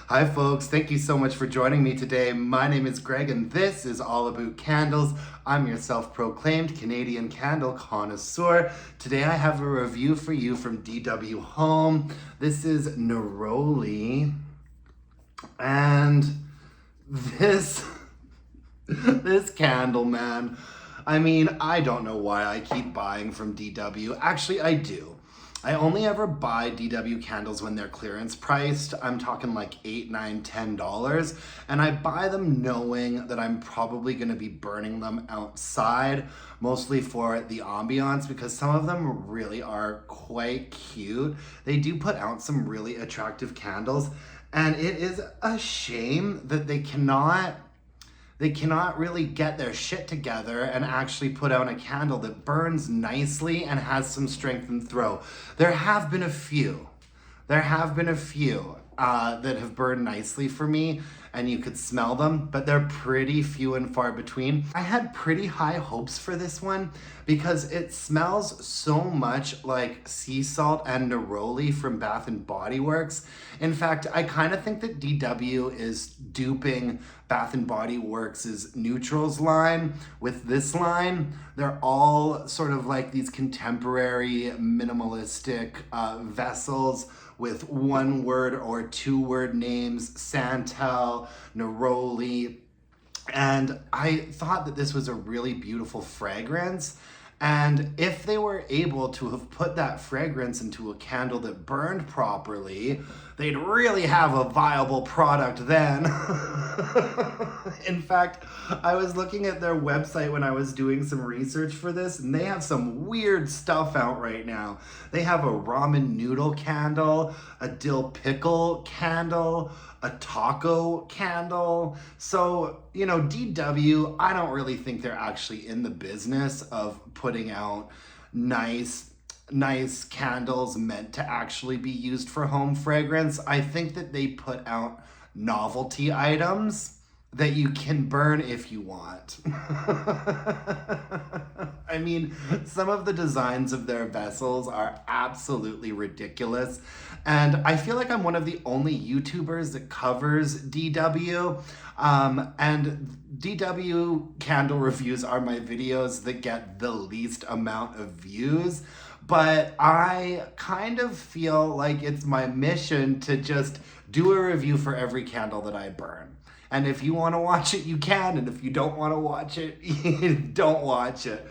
Hi folks, thank you so much for joining me today. My name is Greg and this is All About Candles. I'm your self-proclaimed Canadian candle connoisseur. Today I have a review for you from DW Home. This is Neroli and this this candle, man. I mean, I don't know why I keep buying from DW. Actually, I do. I only ever buy DW candles when they're clearance priced. I'm talking like $8, $9, $10. And I buy them knowing that I'm probably gonna be burning them outside, mostly for the ambiance, because some of them really are quite cute. They do put out some really attractive candles, and it is a shame that they cannot really get their shit together and actually put out a candle that burns nicely and has some strength and throw. There have been a few that have burned nicely for me, and you could smell them, but they're pretty few and far between. I had pretty high hopes for this one because it smells so much like sea salt and neroli from Bath and Body Works. In fact, I kind of think that DW is duping Bath and Body Works' neutrals line with this line. They're all sort of like these contemporary minimalistic vessels with one word or two word names: Santal, Neroli. And I thought that this was a really beautiful fragrance. And if they were able to have put that fragrance into a candle that burned properly, they'd really have a viable product then. In fact, I was looking at their website when I was doing some research for this, and they have some weird stuff out right now. They have a ramen noodle candle, a dill pickle candle, a taco candle. So, you know, DW, I don't really think they're actually in the business of putting out nice candles meant to actually be used for home fragrance. I think that they put out novelty items that you can burn if you want. I mean, some of the designs of their vessels are absolutely ridiculous. And I feel like I'm one of the only YouTubers that covers DW. And DW candle reviews are my videos that get the least amount of views. But I kind of feel like it's my mission to just do a review for every candle that I burn. And if you want to watch it, you can. And if you don't want to watch it, you don't watch it.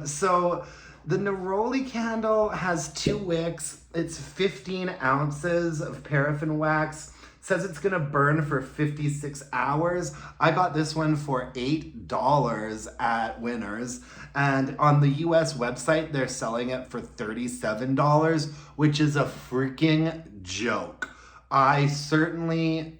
So the Neroli candle has 2 wicks. It's 15 ounces of paraffin wax. It says it's going to burn for 56 hours. I got this one for $8 at Winners. And on the US website, they're selling it for $37, which is a freaking joke. I certainly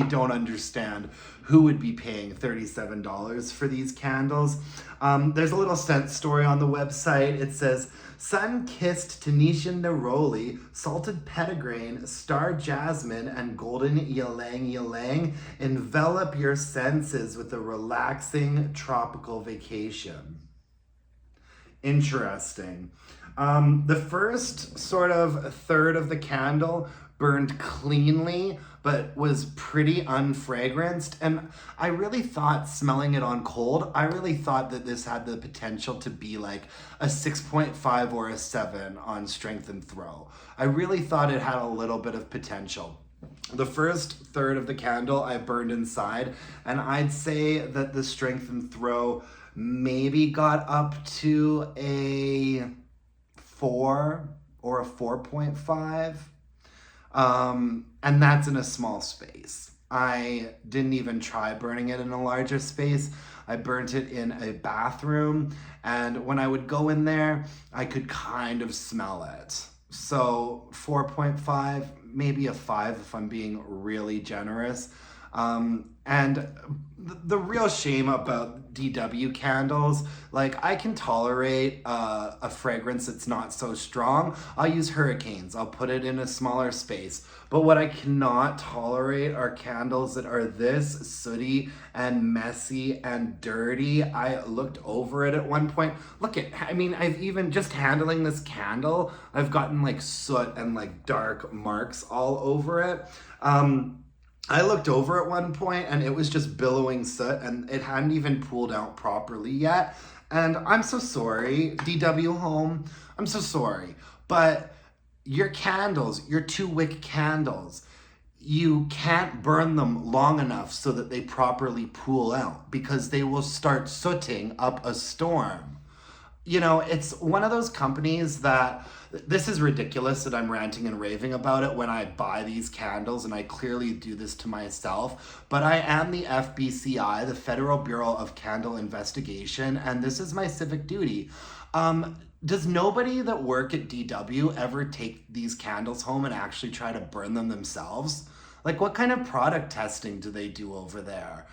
don't understand who would be paying $37 for these candles. There's a little scent story on the website. It says, sun-kissed Tunisian neroli, salted petitgrain, star jasmine, and golden ylang ylang envelop your senses with a relaxing tropical vacation. Interesting. The first sort of third of the candle burned cleanly, but was pretty unfragranced. And I really thought, smelling it on cold, I really thought that this had the potential to be like a 6.5 or a 7 on strength and throw. I really thought it had a little bit of potential. The first third of the candle I burned inside, and I'd say that the strength and throw maybe got up to a 4 or a 4.5. And that's in a small space. I didn't even try burning it in a larger space. I burnt it in a bathroom, and when I would go in there, I could kind of smell it. So 4.5, maybe a 5 if I'm being really generous. And the real shame about DW candles, like I can tolerate a fragrance that's not so strong. I'll use Hurricanes. I'll put it in a smaller space. But what I cannot tolerate are candles that are this sooty and messy and dirty. I looked over it at one point. I mean, I've even just handling this candle, I've gotten like soot and like dark marks all over it. I looked over at one point and it was just billowing soot and it hadn't even pooled out properly yet. And I'm so sorry, DW Home, I'm so sorry. But your candles, your 2-wick candles, you can't burn them long enough so that they properly pool out because they will start sooting up a storm. You know, it's one of those companies that this is ridiculous that I'm ranting and raving about it when I buy these candles, and I clearly do this to myself, but I am the FBCI, the Federal Bureau of Candle Investigation, and this is my civic duty. Does nobody that work at DW ever take these candles home and actually try to burn them themselves? Like, what kind of product testing do they do over there?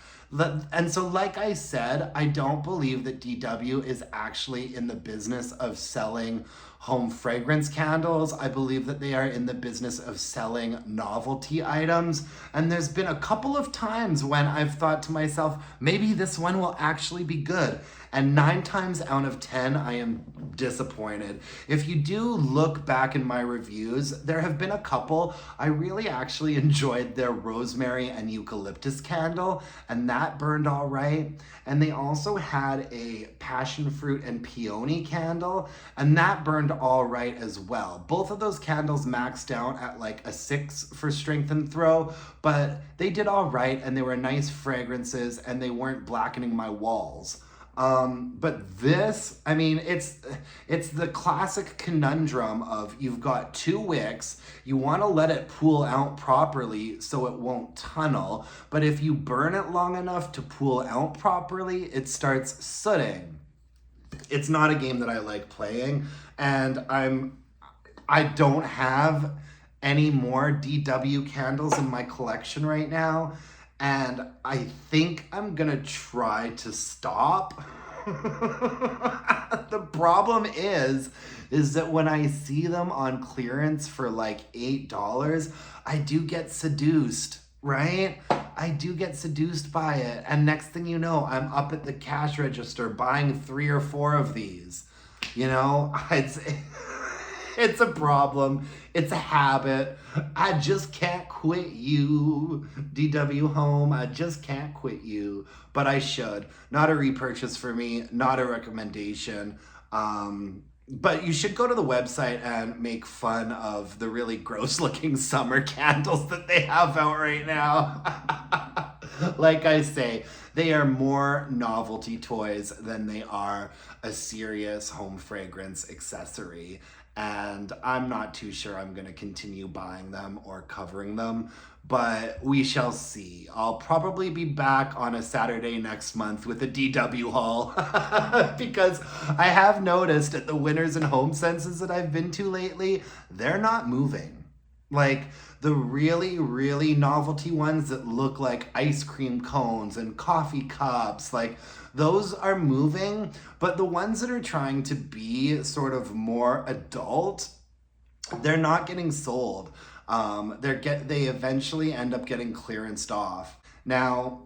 And so, like I said, I don't believe that DW is actually in the business of selling home fragrance candles. I believe that they are in the business of selling novelty items. And there's been a couple of times when I've thought to myself, maybe this one will actually be good. And 9 times out of 10, I am disappointed. If you do look back in my reviews, there have been a couple. I really actually enjoyed their rosemary and eucalyptus candle, and that burned all right. And they also had a passion fruit and peony candle, and that burned all right as well. Both of those candles maxed out at like a 6 for strength and throw, but they did all right, and they were nice fragrances, and they weren't blackening my walls. But this, I mean, it's the classic conundrum of you've got 2 wicks, you want to let it pool out properly so it won't tunnel, but if you burn it long enough to pool out properly, it starts sooting. It's not a game that I like playing, and I don't have any more DW candles in my collection right now. And I think I'm gonna try to stop. The problem is that when I see them on clearance for like $8, I do get seduced, right? I do get seduced by it. And next thing you know, I'm up at the cash register buying 3 or 4 of these. You know, it's a problem. It's a habit. I just can't quit you, DW Home. I just can't quit you, but I should. Not a repurchase for me, not a recommendation. But you should go to the website and make fun of the really gross looking summer candles that they have out right now. Like I say, they are more novelty toys than they are a serious home fragrance accessory. And I'm not too sure I'm going to continue buying them or covering them, but we shall see. I'll probably be back on a Saturday next month with a DW haul because I have noticed at the Winners and Home Senses that I've been to lately, they're not moving. Like the really, really novelty ones that look like ice cream cones and coffee cups, like those are moving, but the ones that are trying to be sort of more adult, they're not getting sold. They eventually end up getting clearanced off. Now,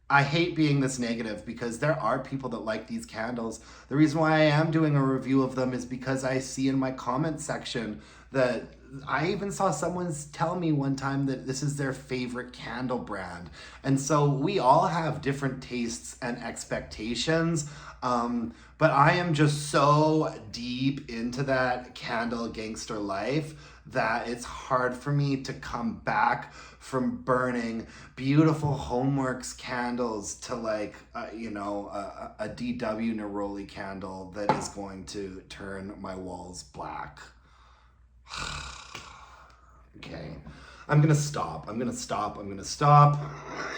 I hate being this negative because there are people that like these candles. The reason why I am doing a review of them is because I see in my comment section that I even saw someone tell me one time that this is their favorite candle brand. And so we all have different tastes and expectations. But I am just so deep into that candle gangster life that it's hard for me to come back from burning beautiful Homeworks candles to like, a DW Neroli candle that is going to turn my walls black. Okay. I'm gonna stop.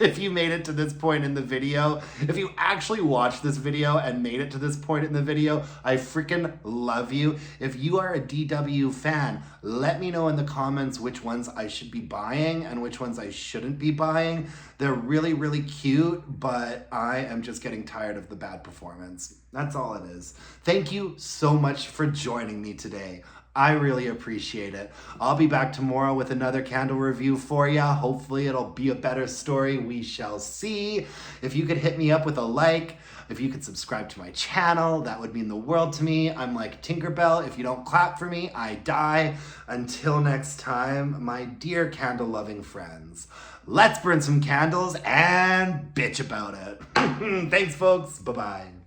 If you made it to this point in the video, if you actually watched this video and made it to this point in the video, I freaking love you. If you are a DW fan, let me know in the comments which ones I should be buying and which ones I shouldn't be buying. They're really, really cute, but I am just getting tired of the bad performance. That's all it is. Thank you so much for joining me today. I really appreciate it. I'll be back tomorrow with another candle review for ya. Hopefully it'll be a better story. We shall see. If you could hit me up with a like, if you could subscribe to my channel, that would mean the world to me. I'm like Tinkerbell. If you don't clap for me, I die. Until next time, my dear candle-loving friends, let's burn some candles and bitch about it. Thanks, folks. Bye-bye.